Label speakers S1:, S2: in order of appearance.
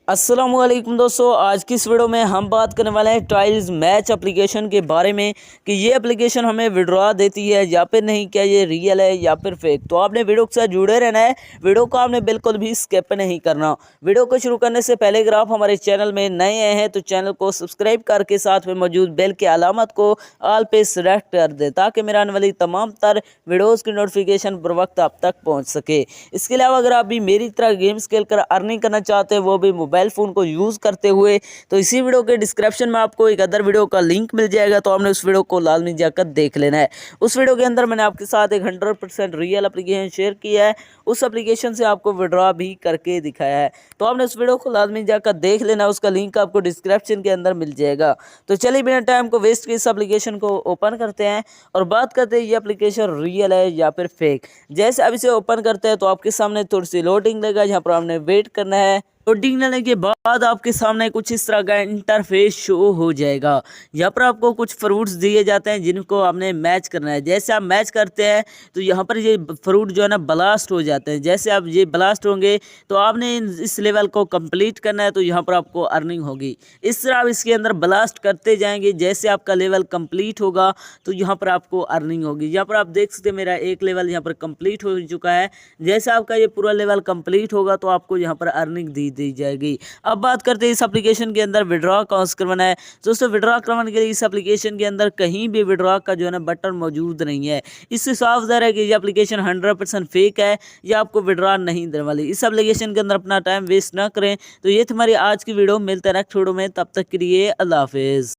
S1: अस्सलामुअलैकुम दोस्तों, आज की इस वीडियो में हम बात करने वाले हैं टाइल्स मैच एप्लीकेशन के बारे में कि ये एप्लीकेशन हमें विड्रॉ देती है या फिर नहीं, क्या ये रियल है या फिर फेक। तो आपने वीडियो के साथ जुड़े रहना है, वीडियो को आपने बिल्कुल भी स्किप नहीं करना। वीडियो को शुरू करने से पहले अगर आप हमारे चैनल में नए आए हैं तो चैनल को सब्सक्राइब करके साथ में मौजूद बेल की अलामत को ऑल पे सेलेक्ट कर दे ताकि मेरे आने वाली तमाम तर वीडियोज़ की नोटिफिकेशन बर वक्त आप तक पहुँच सके। इसके अलावा अगर आप भी मेरी तरह गेम्स खेल कर अर्निंग करना चाहते हैं, वो भी मोबाइल फ़ोन को यूज़ करते हुए, तो इसी वीडियो के डिस्क्रिप्शन में आपको एक अदर वीडियो का लिंक मिल जाएगा। तो आपने उस वीडियो को लाजमी जाकर देख लेना है। उस वीडियो के अंदर मैंने आपके साथ एक 100% रियल एप्लीकेशन शेयर किया है, उस एप्लीकेशन से आपको विड्रॉ भी करके दिखाया है। तो आपने उस वीडियो को लाजमी जाकर देख लेना, उसका लिंक आपको डिस्क्रिप्शन के अंदर मिल जाएगा। तो चलिए बिना टाइम को वेस्ट किए इस एप्लीकेशन को ओपन करते हैं और बात करते हैं ये एप्लीकेशन रियल है या फिर फेक। जैसे अब इसे ओपन करते हैं तो आपके सामने थोड़ी सी लोडिंग लेगा, यहाँ पर आपने वेट करना है। लोडिंग लेने के बाद आपके सामने कुछ इस तरह का इंटरफेस शो हो जाएगा। यहाँ पर आपको कुछ फ्रूट्स दिए जाते हैं जिनको आपने मैच करना है। जैसे आप मैच करते हैं तो यहाँ पर ये फ्रूट जो है ना ब्लास्ट हो जाते हैं। जैसे आप ये ब्लास्ट होंगे तो आपने इस लेवल को कंप्लीट करना है, तो यहाँ पर आपको अर्निंग होगी। इस तरह आप इसके अंदर ब्लास्ट करते जाएंगे। जैसे आपका लेवल कंप्लीट होगा तो यहाँ पर आपको अर्निंग होगी। यहाँ पर आप देख सकते हैं मेरा एक लेवल यहाँ पर कंप्लीट हो चुका है। जैसे आपका ये पूरा लेवल कंप्लीट होगा तो आपको यहाँ पर अर्निंग दी जाएगी। अब बात करते हैं इस एप्लीकेशन के अंदर विड्रॉ कौन से करवाना है। दोस्तों विड्रॉ करवाने के लिए इस एप्लीकेशन के अंदर कहीं भी विड्रॉ का जो है ना बटन मौजूद नहीं है। इससे साफ ज़ाहिर है कि ये एप्लीकेशन 100% फेक है, या आपको विड्रॉ नहीं देने वाली। इस एप्लीकेशन के अंदर अपना टाइम वेस्ट ना करें। तो ये तुम्हारी आज की वीडियो, मिलते हैं नेक्स्ट वीडियो में, तब तक के लिए अल्लाह हाफिज़।